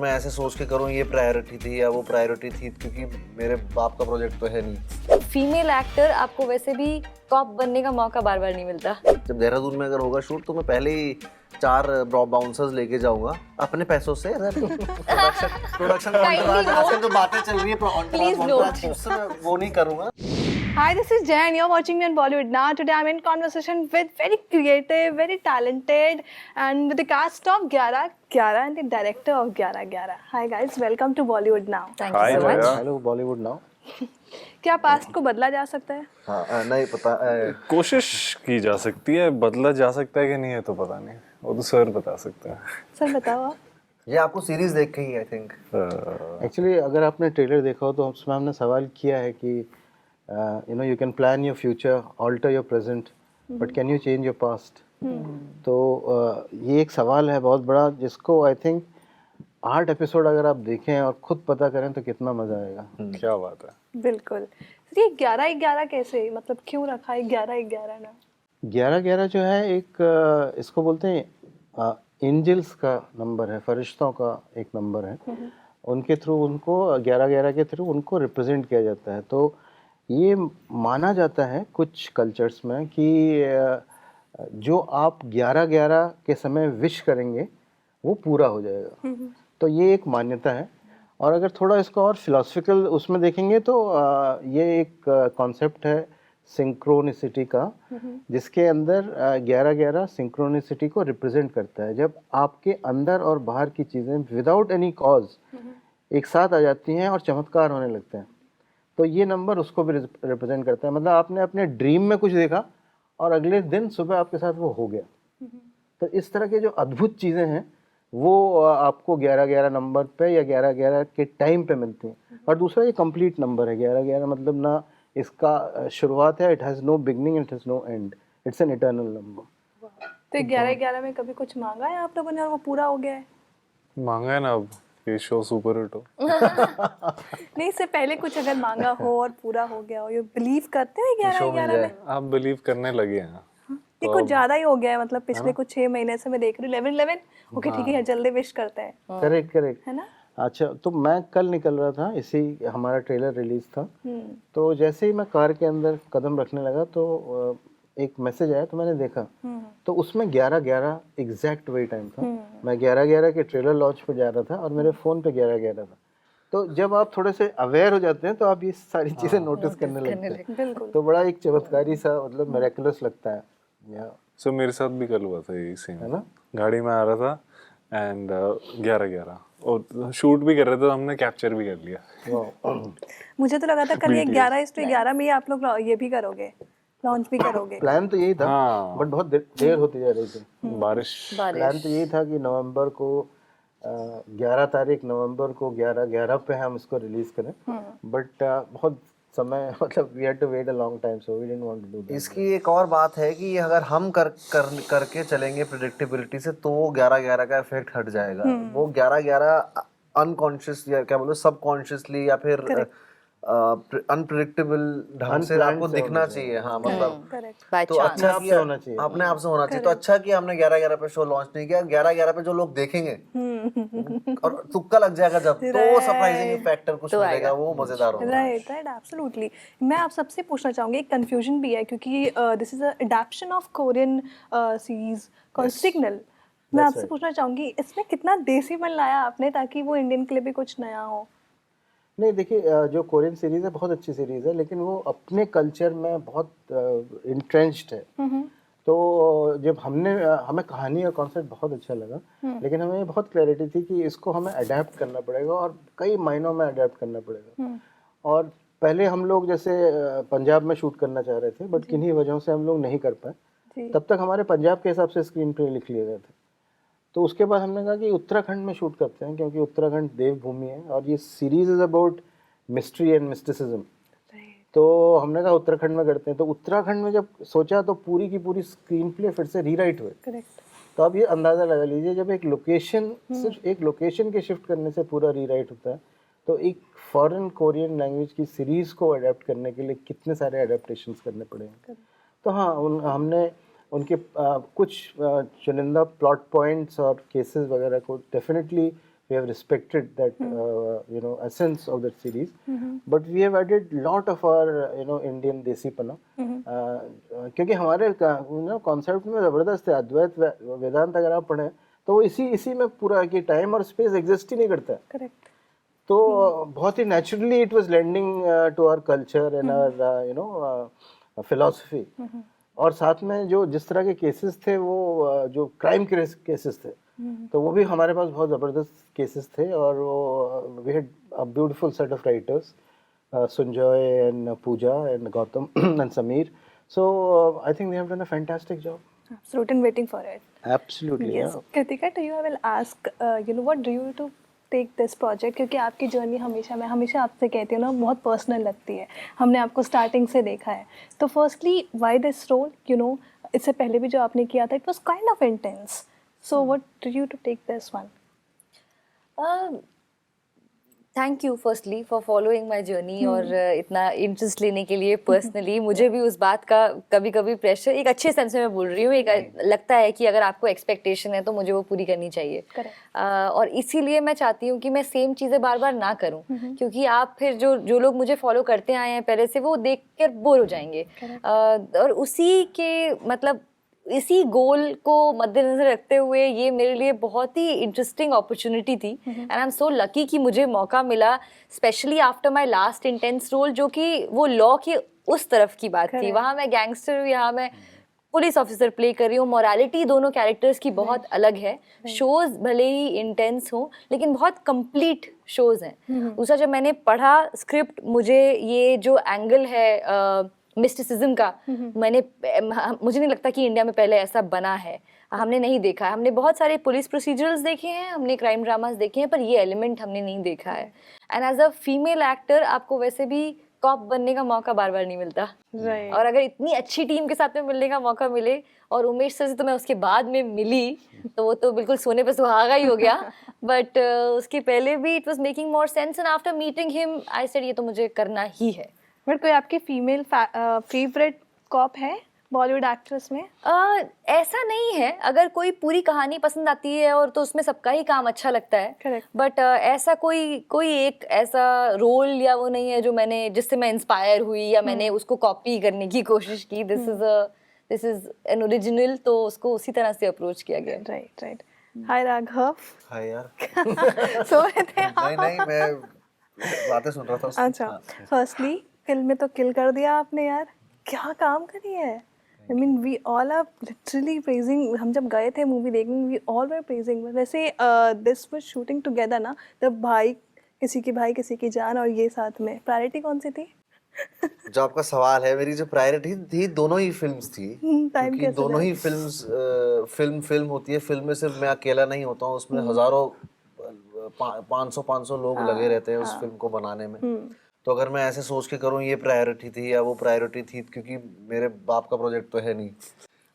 मैं ऐसे सोच के करूँ ये प्रायोरिटी थी या वो प्रायोरिटी थी, क्योंकि मेरे बाप का प्रोजेक्ट तो है नहीं। फीमेल एक्टर आपको वैसे भी कॉप बनने का मौका बार बार नहीं मिलता। जब देहरादून में अगर होगा शूट तो मैं पहले ही 4 बाउंसर्स लेके जाऊंगा अपने पैसों से। प्रोडक्शन आजकल जो बातें चल रही है Please कॉन्ट्रैक्ट की, उससे मैं वो नहीं करूँगा। Hi, this is Jay and you're watching me on Bollywood Now. Today I'm in conversation with very creative, very talented and with the cast of 11 and the director of 11. Hi guys, welcome to Bollywood Now. Thank you so much. Hello Bollywood now. क्या past को बदला जा सकता है? हाँ नहीं पता। कोशिश की जा सकती है, बदला जा सकता है कि नहीं है तो पता नहीं, वो तो सर बता सकते हैं। सर बताओ आप। ये आपको सीरीज देख के ही आई थिंक। एक्चुअली अगर आपने ट्रेलर देखा हो तो उसमें हमने सवाल किया है कि you know you can plan your future, alter your present, but can you change your past. तो ये एक सवाल है बहुत बड़ा, जिसको आई थिंक 8 एपिसोड अगर आप देखें और खुद पता करें तो कितना मजा आएगा। क्या बात है। बिल्कुल। ये 11 कैसे, मतलब क्यों रखा है 11 ना? 11 जो है एक इसको बोलते हैं एंजल्स का नंबर है, फरिश्तों का एक नंबर है। उनके थ्रू उनको 11 के थ्रू उनको रिप्रेजेंट किया जाता है। तो ये माना जाता है कुछ कल्चर्स में कि जो आप 11 के समय विश करेंगे वो पूरा हो जाएगा। तो ये एक मान्यता है। और अगर थोड़ा इसको और फिलोसफिकल उसमें देखेंगे तो ये एक कॉन्सेप्ट है सिंक्रोनिसिटी का, जिसके अंदर 11 सिंक्रोनिसिटी को रिप्रेजेंट करता है। जब आपके अंदर और बाहर की चीज़ें विदाउट एनी कॉज एक साथ आ जाती हैं और चमत्कार होने लगते हैं, तो ये नंबर उसको भी रिप्रेजेंट करता है। मतलब आपने अपने ड्रीम में कुछ देखा और अगले दिन सुबह आपके साथ वो हो गया। तो इस तरह के जो अद्भुत चीज़ें हैं वो आपको 11 नंबर पे या 11 के टाइम पे मिलती हैं। और दूसरा ये कंप्लीट नंबर है 11 मतलब ना इसका शुरुआत है, it has no beginning, it has no end, it's an eternal number. तो 11 में कभी कुछ मांगा है आप लोगों ने और वो पूरा हो गया है? मांगा है ना, अब ये शो सुपर हिट हो। नहीं, इससे पहले कुछ अगर मांगा हो और पूरा हो गया हो, ये बिलीव करते हो 11 में? आप बिलीव करने लगे हैं। ये कुछ ज्यादा ही हो गया है, मतलब पिछले कुछ 6 महीने से मैं देख रही हूँ 11 ओके ठीक है, जल्दी विश करते हैं। करेक्ट है ना? अच्छा, तो मैं कल निकल रहा था, इसी हमारा ट्रेलर रिलीज था। तो जैसे ही मैं कार के अंदर कदम रखने लगा तो एक मैसेज आया, तो मैंने देखा तो उसमें 11 एग्जैक्ट वही टाइम था। मैं 11 के ट्रेलर लॉन्च पे जा रहा था और मेरे फ़ोन पे 11 था। तो जब आप थोड़े से अवेयर हो जाते हैं तो आप ये सारी चीज़ें नोटिस करने लगते हैं। बिल्कुल। तो बड़ा एक चमत्कारी सा, मतलब मिरेकुलस लगता है। सो मेरे साथ भी कल हुआ था यही सीन, है ना? गाड़ी में आ रहा था एंड 11 और शूट भी कर रहे थे, तो हमने कैप्चर भी कर लिया। मुझे तो लगा था कल ये 11 में ही आप लोग ये भी करोगे, लॉन्च भी करोगे। प्लान तो यही था, हाँ। बट बहुत देर होती जा रही थी। बारिश। प्लान तो यही था कि नवंबर को 11 तारीख नवंबर को 11 पे हम इसको रिलीज करें, बट बहुत समय, मतलब we had to wait a long time, so we didn't want to do that. इसकी एक और बात है कि अगर हम करके चलेंगे प्रिडिक्टेबिलिटी से, तो वो 11 का इफेक्ट हट जाएगा। वो 11 अनकॉन्शियस या क्या बोलो सबकॉन्शियसली या फिर अनप्रिडिक्टेबल ढंग से आपको दिखना चाहिए। हाँ मतलब करेक्ट। तो अच्छा अपने आप से होना चाहिए। अपने आप से होना चाहिए। तो अच्छा कि हमने 11 पे शो लॉन्च नहीं किया। 11 पे जो लोग देखेंगे और तुक्का लग जाएगा जब, तो वो सरप्राइजिंग फैक्टर कुछ मिलेगा, वो मजेदार होगा। Right, absolutely. मैं आप सबसे पूछना चाहूंगी, एक कंफ्यूजन भी है क्योंकि this is a adaptation of Korean series called Signal. मैं आपसे पूछना चाहूंगी इसमें कितना देसीपन लाया आपने ताकि वो इंडियन के लिए भी कुछ नया हो? नहीं, देखिए, जो कोरियन सीरीज़ है बहुत अच्छी सीरीज़ है, लेकिन वो अपने कल्चर में बहुत इंट्रेंच्ड है। तो जब हमें कहानी और कॉन्सेप्ट बहुत अच्छा लगा, लेकिन हमें ये बहुत क्लैरिटी थी कि इसको हमें अडेप्ट करना पड़ेगा और कई मायनों में अडेप्ट करना पड़ेगा। और पहले हम लोग जैसे पंजाब में शूट करना चाह रहे थे, बट किन्हीं वजहों से हम लोग नहीं कर पाए। तब तक हमारे पंजाब के हिसाब से स्क्रीन प्ले लिख लिए गए थे। तो उसके बाद हमने कहा कि उत्तराखंड में शूट करते हैं, क्योंकि उत्तराखंड देवभूमि है और ये series is about mystery and mysticism. तो हमने कहा उत्तराखंड में करते हैं। तो उत्तराखंड में जब सोचा तो पूरी की पूरी स्क्रीन प्ले फिर से रीराइट हुए। करेक्ट। तो आप ये अंदाज़ा लगा लीजिए, जब एक लोकेशन सिर्फ एक लोकेशन के शिफ्ट करने से पूरा रीराइट होता है, तो एक फॉरेन कोरियन लैंग्वेज की सीरीज़ को अडेप्ट करने के लिए कितने सारे अडेप्टेशंस करने पड़ेंगे। तो हाँ, हमने उनके कुछ चुनिंदा प्लॉट पॉइंट्स और केसेस वगैरह को definitely we have respected that you know essence of that series, but we have added lot of our you know Indian देसीपना, क्योंकि हमारे you know concept में जबरदस्त है अद्वैत वेदांत अगर आप पढ़ें तो वो इसी में पूरा कि टाइम और स्पेस एग्जिस्ट ही नहीं करता है। करेक्ट। तो बहुत ही naturally it was lending to our culture and our you know philosophy. और साथ में जो जिस तरह के केसेस थे वो जो क्राइम केसेस थे तो वो भी हमारे पास बहुत ज़बरदस्त केसेस थे, और वो we had a beautiful set of writers, Sunjoy and Pooja and Gautam and Sameer. So I think they have done a fantastic job. Absolutely, and waiting for it. Absolutely, Yes. yeah. Kritika, to you I will ask, you know, what drew you to take this project? क्योंकि आपकी journey मैं हमेशा आपसे कहती हूँ ना, बहुत personal लगती है, हमने आपको स्टार्टिंग से देखा है। तो firstly why this role, you know, इससे पहले भी जो आपने किया था it was kind of intense, so what drew you to take this one? Thank you firstly for following my journey और इतना इंटरेस्ट लेने के लिए पर्सनली। मुझे भी उस बात का कभी कभी प्रेशर, एक अच्छे सेंस में मैं बोल रही हूँ, एक लगता है कि अगर आपको एक्सपेक्टेशन है तो मुझे वो पूरी करनी चाहिए। और इसीलिए मैं चाहती हूँ कि मैं सेम चीज़ें बार बार ना करूँ, क्योंकि आप फिर जो लोग मुझे फॉलो करते आए हैं पहले से, वो देख कर बोर हो जाएंगे। और उसी के मतलब इसी गोल को मद्देनजर रखते हुए ये मेरे लिए बहुत ही इंटरेस्टिंग अपॉर्चुनिटी थी, and I am so lucky कि मुझे मौका मिला, specially after my last intense role, जो कि वो लॉ की उस तरफ की बात थी। वहाँ मैं गैंगस्टर हूँ, यहाँ मैं पुलिस ऑफिसर प्ले कर रही हूँ। मोरालिटी दोनों कैरेक्टर्स की बहुत अलग है। शोज भले ही इंटेंस हों लेकिन बहुत कंप्लीट शोज हैं। दूसरा, जब मैंने पढ़ा स्क्रिप्ट, मुझे ये जो एंगल है मिस्टिसिज्म का, मुझे नहीं लगता कि इंडिया में पहले ऐसा बना है, हमने नहीं देखा है। हमने बहुत सारे पुलिस प्रोसीजरल्स देखे हैं, हमने क्राइम ड्रामास देखे हैं, पर ये एलिमेंट हमने नहीं देखा है। And as a female actor आपको वैसे भी कॉप बनने का मौका बार बार नहीं मिलता, और अगर इतनी अच्छी टीम के साथ में मिलने का मौका मिले, और उमेश सर से तो मैं उसके बाद में मिली तो वो तो बिल्कुल सोने पे सुहागा ही हो गया, बट उसके पहले भी it was making more sense, and after meeting him I said ये तो मुझे करना ही है। बट कोई आपकी फीमेल फेवरेट कॉप है बॉलीवुड एक्ट्रेस में? ऐसा नहीं है, अगर कोई पूरी कहानी पसंद आती है और तो उसमें सबका ही काम अच्छा लगता है, बट ऐसा कोई एक ऐसा रोल या वो नहीं है जो मैंने जिससे मैं इंस्पायर हुई या मैंने उसको कॉपी करने की कोशिश की। दिस इज एन ओरिजिनल, तो उसको उसी तरह से अप्रोच किया गया। राइट। हाय राघव। हाय यार। सो रहे थे? नहीं मैं बातें सुन रहा था। अच्छा, फर्स्टली किल में तो किल कर दिया आपने यार, क्या काम करी है। I mean, we all are literally praising. हम जब गए थे मूवी देखने, we all were praising. वैसे this was shooting together ना, तब भाई किसी की जान, और ये साथ में प्रायोरिटी कौन सी थी? जो आपका सवाल है, मेरी जो प्रायोरिटी थी दोनों ही फिल्म्स थी, क्योंकि दोनों ही फिल्म्स फिल्म होती है। फिल्म में सिर्फ मैं अकेला नहीं होता हूँ, उसमें हजारों 500 लोग लगे रहते हैं उस फिल्म को बनाने में। तो अगर मैं ऐसे सोच के करूँ ये प्रायोरिटी थी या वो प्रायोरिटी थी, क्योंकि मेरे बाप का प्रोजेक्ट तो है नहीं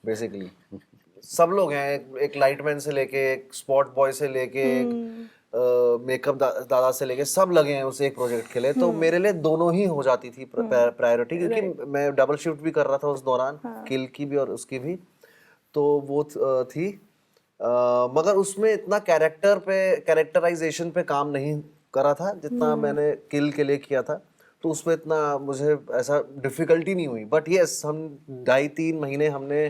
बेसिकली। सब लोग हैं, एक लाइटमैन से लेके, एक स्पॉट बॉय से लेके, एक मेकअप दादा से लेके, सब लगे हैं उस एक प्रोजेक्ट के लिए। तो मेरे लिए दोनों ही हो जाती थी प्रायोरिटी, क्योंकि मैं डबल शिफ्ट भी कर रहा था उस दौरान, किल की भी और उसकी भी, तो वो थी। मगर उसमें इतना कैरेक्टराइजेशन पे काम नहीं करा था जितना मैंने किल के लिए किया था, तो उसमें इतना मुझे ऐसा डिफिकल्टी नहीं हुई। बट यस, हम 2.5-3 महीने हमने,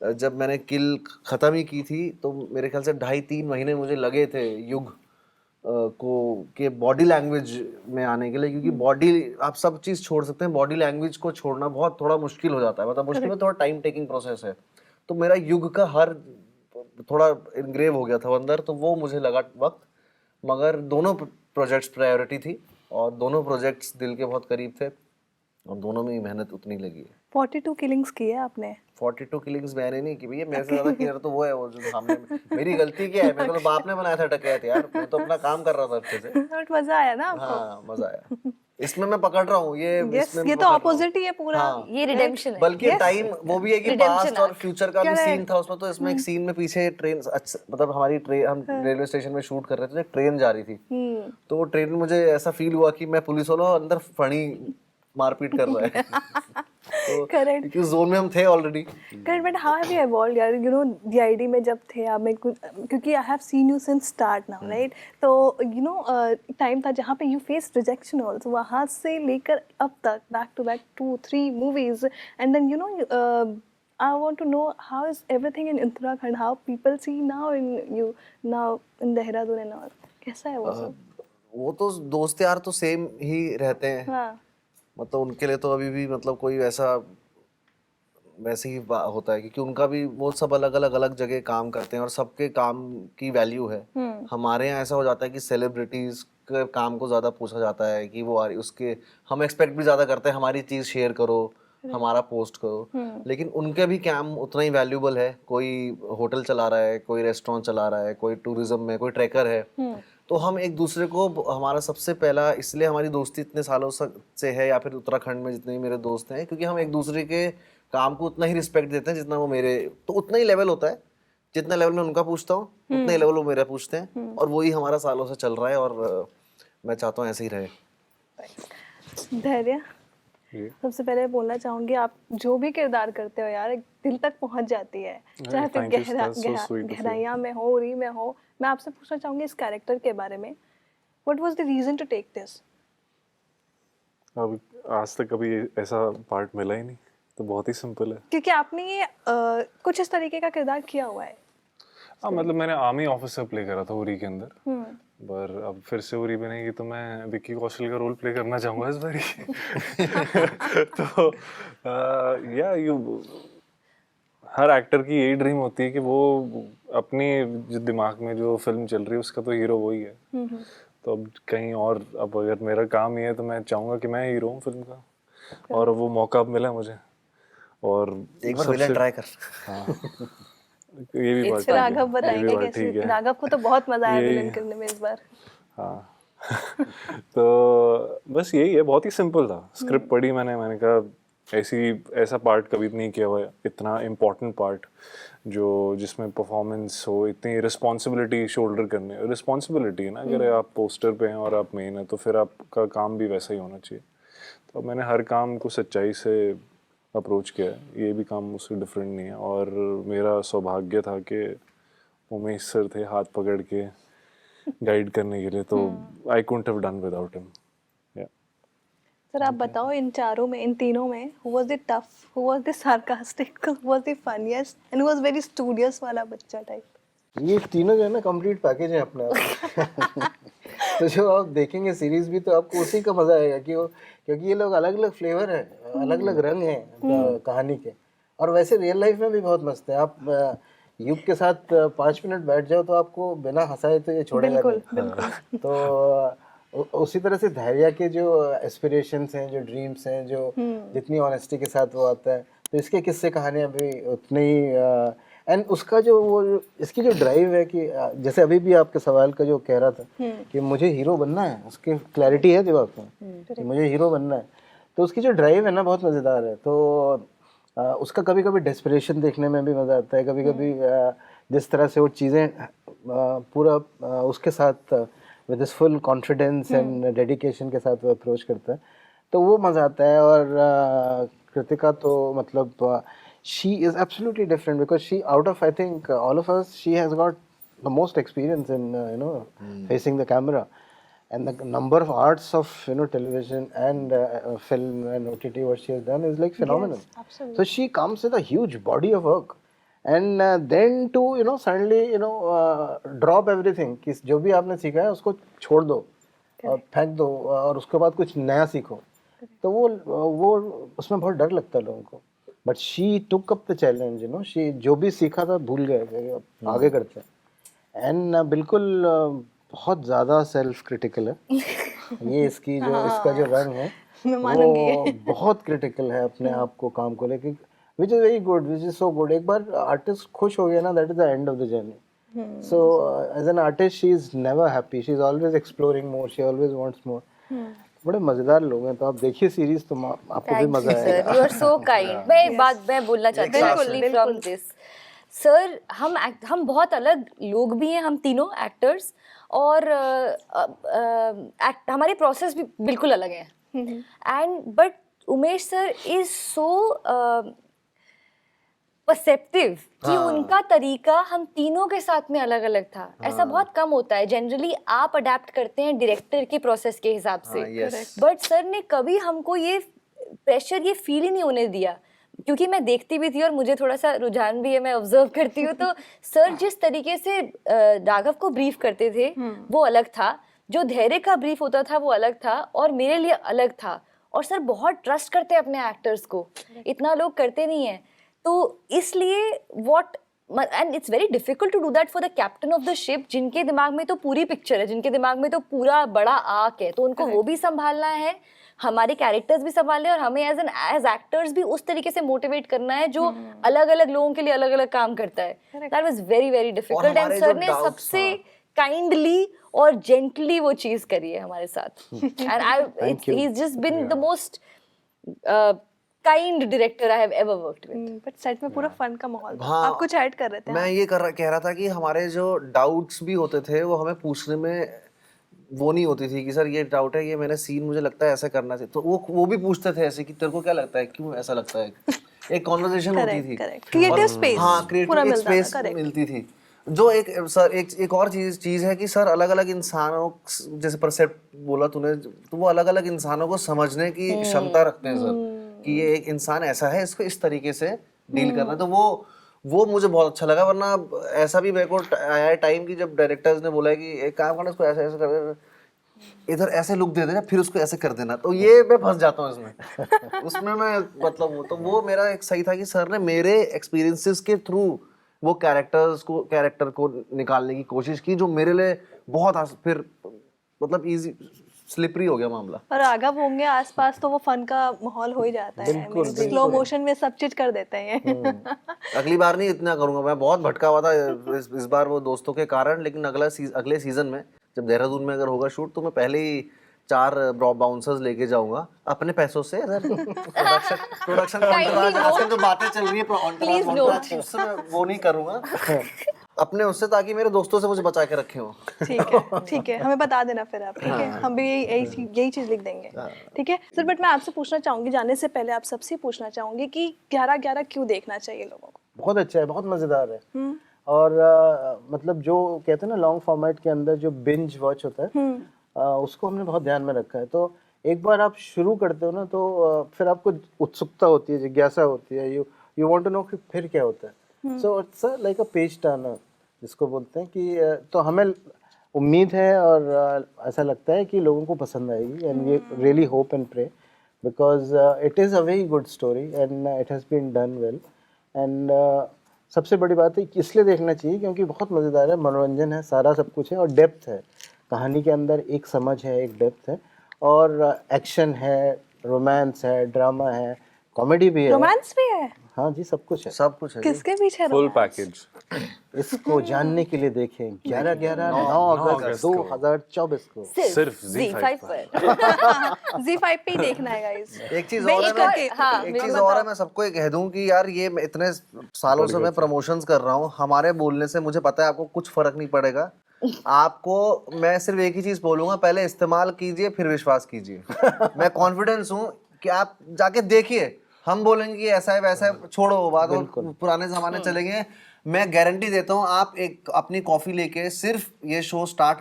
जब मैंने किल ख़त्म ही की थी तो मेरे ख्याल से 2.5-3 महीने मुझे लगे थे युग को के बॉडी लैंग्वेज में आने के लिए, क्योंकि बॉडी, आप सब चीज़ छोड़ सकते हैं, बॉडी लैंग्वेज को छोड़ना बहुत थोड़ा मुश्किल हो जाता है, मतलब मुश्किल में थोड़ा टाइम टेकिंग प्रोसेस है। तो मेरा युग का हर थोड़ा इनग्रेव हो गया था अंदर, तो वो मुझे लगा वक्त। मगर दोनों प्रोजेक्ट्स प्रायोरिटी थी और दोनों प्रोजेक्ट्स दिल के बहुत करीब थे, और दोनों में ही मेहनत उतनी लगी है। 42 किलिंग्स की है आपने? 42 किलिंग्स मैंने नहीं की भैया, मेरे से ज्यादा किया तो वो है, वो जो सामने मेरी गलती क्या है, मेरे को तो बाप ने बनाया था डकैत यार, मैं तो अपना काम कर रहा था अच्छे से। बट मजा आया ना आपको? हाँ मजा आया। इसमें मैं पकड़ रहा हूँ ये तो ऑपोजिट ही है पूरा। हाँ, ये रिडेम्पशन है। बल्कि टाइम वो भी है कि पास्ट और फ्यूचर का भी सीन था उसमें। तो इसमें एक सीन में पीछे ट्रेन, मतलब हमारी ट्रेन, हम रेलवे स्टेशन में शूट कर रहे थे, तो एक ट्रेन जा रही थी, तो वो ट्रेन में मुझे ऐसा फील हुआ कि मैं पुलिस वाला अंदर फणी मारपीट कर रहा है। तो Correct. क्योंकि जोन में हम थे already. Correct, but how have you evolved यार, यू नो डीआईडी में जब थे आप, मैं क्योंकि I have seen you since start now, right? तो यू नो टाइम था जहाँ पे यू फेस रिजेक्शन ऑल्सो, वहाँ से लेकर अब तक back to back 2-3 movies, and then you know I want to know how is everything in Uttarakhand, how people see now in you now in Dehradun and all, कैसा है वो सब? वो तो दोस्त यार तो सेम ही रहते हैं, हाँ, मतलब उनके लिए तो अभी भी मतलब कोई वैसा वैसे ही होता है, क्योंकि उनका भी वो सब अलग जगह काम करते हैं और सबके काम की वैल्यू है। हमारे यहाँ ऐसा हो जाता है कि सेलिब्रिटीज के काम को ज़्यादा पूछा जाता है कि वो उसके हम एक्सपेक्ट भी ज़्यादा करते हैं, हमारी चीज़ शेयर करो, हमारा पोस्ट करो, लेकिन उनके भी काम उतना ही वैल्यूबल है। कोई होटल चला रहा है, कोई रेस्टोरेंट चला रहा है, कोई टूरिज्म में, कोई ट्रैकर है, तो हम एक दूसरे को, हमारा सबसे पहला इसलिए हमारी दोस्ती इतने सालों से है, या फिर उत्तराखंड में जितने भी मेरे दोस्त हैं, क्योंकि हम एक दूसरे के काम को उतना ही रिस्पेक्ट देते हैं जितना वो मेरे, तो उतना ही लेवल होता है, जितना लेवल मैं उनका पूछता हूँ उतना ही लेवल वो मेरा पूछते हैं, और वही हमारा सालों से चल रहा है, और मैं चाहता हूँ ऐसे ही रहे। धैर्य, सबसे पहले बोलना चाहूंगी, आप जो भी किरदार करते हो यार, एक दिल तक पहुंच जाती है, चाहे फिर गहराइयाँ में हो, उरी में हो। मैं आपसे पूछना चाहूंगी इस कैरेक्टर के बारे में, what was the reason to take this? अब आज तक कभी ऐसा पार्ट मिला ही नहीं, तो बहुत ही सिंपल है। क्योंकि आपने ये कुछ इस तरीके का किरदार किया हुआ है। हाँ, मतलब मैंने आर्मी ऑफिसर प्ले करा था उरी के अंदर, पर अब फिर से उरी बनेगी तो मैं विक्की कौशल का रोल प्ले करना चाहूँगा इस बारी। तो हर एक्टर की यही ड्रीम होती है कि वो अपनी जो दिमाग में जो फिल्म चल रही है उसका तो हीरो वही है। तो अब कहीं और, अब अगर मेरा काम ही है तो मैं चाहूँगा कि मैं हीरो हूँ फिल्म का, और वो मौका अब मिला मुझे, और एक बार विलन ट्राई कर। हाँ, ये भी बात राघव बताएंगे कैसे, राघव को तो बहुत मजा आया विलन करने में इस बार। हाँ। तो बस यही है, बहुत ही सिंपल था। स्क्रिप्ट पढ़ी मैंने कहा ऐसा पार्ट कभी नहीं किया हुआ है, इतना इम्पोर्टेंट पार्ट जो जिसमें परफॉर्मेंस हो, इतनी रिस्पॉन्सिबिलिटी शोल्डर करने, रिस्पॉन्सिबिलिटी है ना, अगर आप पोस्टर पे हैं और आप मेन है तो फिर आपका काम भी वैसा ही होना चाहिए। तो मैंने हर काम को सच्चाई से अप्रोच किया है, ये भी काम मुझसे डिफरेंट नहीं है, और मेरा सौभाग्य था कि उमेश सर थे हाथ पकड़ के गाइड करने के लिए, तो I couldn't have done without him. Sir आप बताओ, इन चारों में, इन तीनों में, who was the tough, who was the sarcastic, who was the funniest, and who was very studious वाला बच्चा टाइप? ये तीनों जो है ना कंप्लीट पैकेज है अपने आप। तो जो आप देखेंगे सीरीज भी, तो आपको उसी का मजा आएगा कि क्योंकि ये लोग अलग अलग फ्लेवर है, अलग अलग रंग हैं कहानी के, और वैसे रियल लाइफ में भी बहुत मस्त है। आप युग के साथ 5 मिनट बैठ जाओ तो आपको बिना हंसाए तो ये छोड़ेगा नहीं। तो उसी तरह से धैर्य के जो एस्पिरेशंस हैं, जो ड्रीम्स हैं, जो जितनी ऑनेस्टी के साथ वो आता है, तो इसके किस्से कहानियाँ भी उतनी ही, एंड उसका जो वो इसकी जो ड्राइव है कि जैसे अभी भी आपके सवाल का जो कह रहा था कि मुझे हीरो बनना है, उसकी क्लैरिटी है दिमाग में कि मुझे हीरो बनना है, तो उसकी जो ड्राइव है ना बहुत मज़ेदार है। तो उसका कभी कभी डेस्परेशन देखने में भी मज़ा आता है, कभी कभी जिस तरह से वो चीज़ें पूरा उसके साथ with this full confidence and dedication के साथ वो अप्रोच करता है, तो वो मज़ा आता है। और कृतिका तो मतलब she is absolutely different because she, out of I think all of us, she has got the most experience in facing the camera, and the number of arts of television and film and OTT what she has done is like phenomenal. Yes, absolutely. So she comes with a huge body of work, and then to suddenly drop everything कि जो भी आपने सीखा है उसको छोड़ दो और फेंक दो और उसके बाद कुछ नया सीखो, तो वो उसमें बहुत डर लगता है लोगों को। But she took up the challenge, she जो भी सीखा था भूल गए, आगे करते हैं। एंड बिल्कुल बहुत ज़्यादा सेल्फ क्रिटिकल है ये इसकी जो इसका जो रंग है वो बहुत क्रिटिकल है अपने आप को, काम को लेके, which is very good, which is so good. एक बार आर्टिस्ट खुश हो गया ना, that is the end of the journey. So as an artist she is never happy, she is always exploring more, she always wants more. बड़े मजेदार लोग हैं, तो आप देखिए सीरीज तो आपको भी मजा आएगा। You are so kind. मैं एक बात मैं बोलना चाहती हूँ फ्रॉम दिस सर, हम बहुत अलग लोग भी हैं, हम तीनों एक्टर्स, और हमारे प्रोसेस भी बिल्कुल अलग हैं, and but Umesh sir is so perceptive कि उनका तरीका हम तीनों के साथ में अलग अलग था। ऐसा बहुत कम होता है, जनरली आप अडेप्ट करते हैं डायरेक्टर के प्रोसेस के हिसाब से, बट सर ने कभी हमको ये प्रेशर, ये फील ही नहीं होने दिया। क्योंकि मैं देखती भी थी और मुझे थोड़ा सा रुझान भी है, मैं ऑब्जर्व करती हूँ, तो सर जिस तरीके से राघव को ब्रीफ करते थे वो अलग था, जो धैर्य का ब्रीफ होता था वो अलग था, और मेरे लिए अलग था। और सर बहुत ट्रस्ट करते हैं अपने एक्टर्स को, इतना लोग करते नहीं है। तो इसलिए what, and it's very difficult to do that for the captain of the ship, जिनके दिमाग में तो पूरी पिक्चर है, जिनके दिमाग में तो पूरा बड़ा आर्क है, तो उनको वो भी संभालना है, हमारे कैरेक्टर्स भी संभालने, और हमें एज एक्टर्स भी उस तरीके से मोटिवेट करना है जो अलग अलग लोगों के लिए अलग अलग काम करता है। That was very very difficult, and sir ने सबसे काइंडली और जेंटली वो चीज करी है हमारे साथ, and I he is just been the most kind director I have ever worked with. But set में पूरा फन का माहौल था। आप कुछ ऐड कर रहे थे? मैं ये कह रहा था कि हमारे जो डाउट्स भी होते थे वो हमें पूछने में वो नहीं होती थी कि सर ये डाउट है, ये मैंने सीन मुझे लगता है ऐसा करना चाहिए, तो वो भी पूछते थे ऐसे कि तेरे को क्या लगता है, क्यों ऐसा लगता है। एक कॉन्वर्सेशन होती थी, क्रिएटिव स्पेस, हाँ क्रिएटिव स्पेस मिलती थी। जो एक और चीज है कि सर अलग अलग इंसानों, जैसे परसेप्ट बोला तूने, तो वो अलग अलग इंसानों को समझने की क्षमता रखते हैं सर, कि ये एक इंसान ऐसा है, इसको इस तरीके से डील करना। तो वो मुझे बहुत अच्छा लगा। वरना ऐसा भी मेरे को आया टाइम की जब डायरेक्टर्स ने बोला कि एक काम करना, इसको ऐसे ऐसे कर देना, इधर ऐसे लुक दे देना, फिर उसको ऐसे कर देना, तो ये मैं फंस जाता हूँ इसमें। उसमें मैं मतलब तो वो मेरा एक सही था कि सर ने मेरे एक्सपीरियंसेस के थ्रू वो कैरेक्टर को निकालने की कोशिश की, जो मेरे लिए बहुत फिर मतलब इजी स्लिपरी हो गया मामला। और राघव होंगे आसपास तो वो फन का माहौल हो ही जाता है, स्लो मोशन में सब चीज कर देते हैं। अगली बार नहीं इतना करूंगा, मैं बहुत भटका हुआ था इस बार वो दोस्तों के कारण, लेकिन अगले सीजन में जब देहरादून में अगर होगा शूट, तो मैं पहले ही 4 बाउंसर्स लेके जाऊंगा अपने पैसों से। प्रोडक्शन आजकल जो बातें चल रही है उससे मैं वो नहीं करूंगा अपने उससे, ताकि मेरे दोस्तों से मुझे बचा के रखे हो। ठीक है, हमें बता देना फिर आप, ठीक है? हम भी यही चीज लिख देंगे, ठीक है सर। बट मैं आपसे पूछना चाहूंगी, जाने से पहले आप सबसे पूछना चाहूंगी कि 11-11 क्यों देखना चाहिए लोगों को? बहुत अच्छा है, बहुत मजेदार है। और मतलब जो कहते हैं ना लॉन्ग फॉर्मेट के अंदर जो बिंज वॉच होता है, उसको हमने बहुत ध्यान में रखा है। तो एक बार आप शुरू करते हो ना, तो फिर आपको उत्सुकता होती है, जिज्ञासा होती है, यू वांट टू नो कि फिर क्या होता है। So it's like a page Turner जिसको बोलते हैं कि तो हमें उम्मीद है और ऐसा लगता है कि लोगों को पसंद आएगी, and we really hope and pray, because it is a very good story and it has been done well. And सबसे बड़ी बात है कि इसलिए देखना चाहिए क्योंकि बहुत मज़ेदार है, मनोरंजन है, सारा सब कुछ है, और डेप्थ है कहानी के अंदर, एक समझ है, एक डेप्थ है, और एक्शन है, रोमांस है, ड्रामा है, कॉमेडी भी है। रोमांस भी है? हाँ जी, सब कुछ है, सब कुछ है। किसके पीछे? Full package. इसको जानने के लिए देखें 9 अगस्त 2024 को सिर्फ ZEE5 पर। ZEE5 पे ही देखना है गाइस। एक चीज और है, मैं सबको ये कह दूं कि यार ये इतने सालों से मैं प्रमोशंस कर रहा हूँ, हमारे बोलने से मुझे पता है आपको कुछ फर्क नहीं पड़ेगा। आपको मैं सिर्फ एक ही चीज बोलूंगा, पहले इस्तेमाल कीजिए फिर विश्वास कीजिए। मैं कॉन्फिडेंस हूँ कि आप जाके देखिए, हम बोलेंगे कि ऐसा है वैसा है, छोड़ो वो बात, और पुराने जमाने चलेंगे। मैं गारंटी देता हूँ, आप एक अपनी कॉफी लेके सिर्फ ये शो स्टार्ट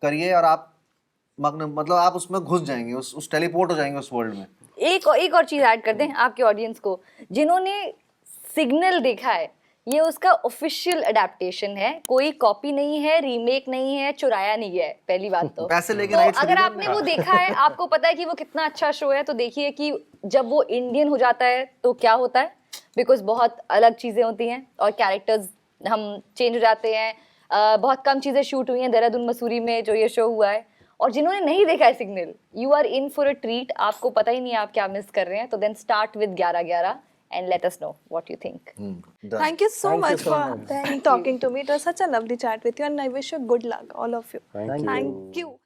करिए और आप मतलब आप उसमें घुस जाएंगे, उस टेलीपोर्ट हो जाएंगे उस वर्ल्ड में। एक और चीज ऐड कर दें आपके ऑडियंस को, जिन्होंने सिग्नल देखा है, ये उसका ऑफिशियल अडेप्टेशन है, कोई कॉपी नहीं है, रीमेक नहीं है, चुराया नहीं है, पहली बात तो। पैसे लेके तो अगर आपने वो देखा है, आपको पता है कि वो कितना अच्छा शो है, तो देखिए कि जब वो इंडियन हो जाता है तो क्या होता है, बिकॉज बहुत अलग चीजें होती हैं और कैरेक्टर्स हम चेंज हो जाते हैं। बहुत कम चीजें शूट हुई हैं देहरादून मसूरी में जो ये शो हुआ है, और जिन्होंने नहीं देखा है signal, you are in for a treat, आपको पता ही नहीं आप क्या मिस कर रहे हैं। तो then start with 11-11 and let us know what you think. Thank you so much for talking to me. It was such a lovely chat with you, and I wish you good luck, all of you. Thank you. Thank you.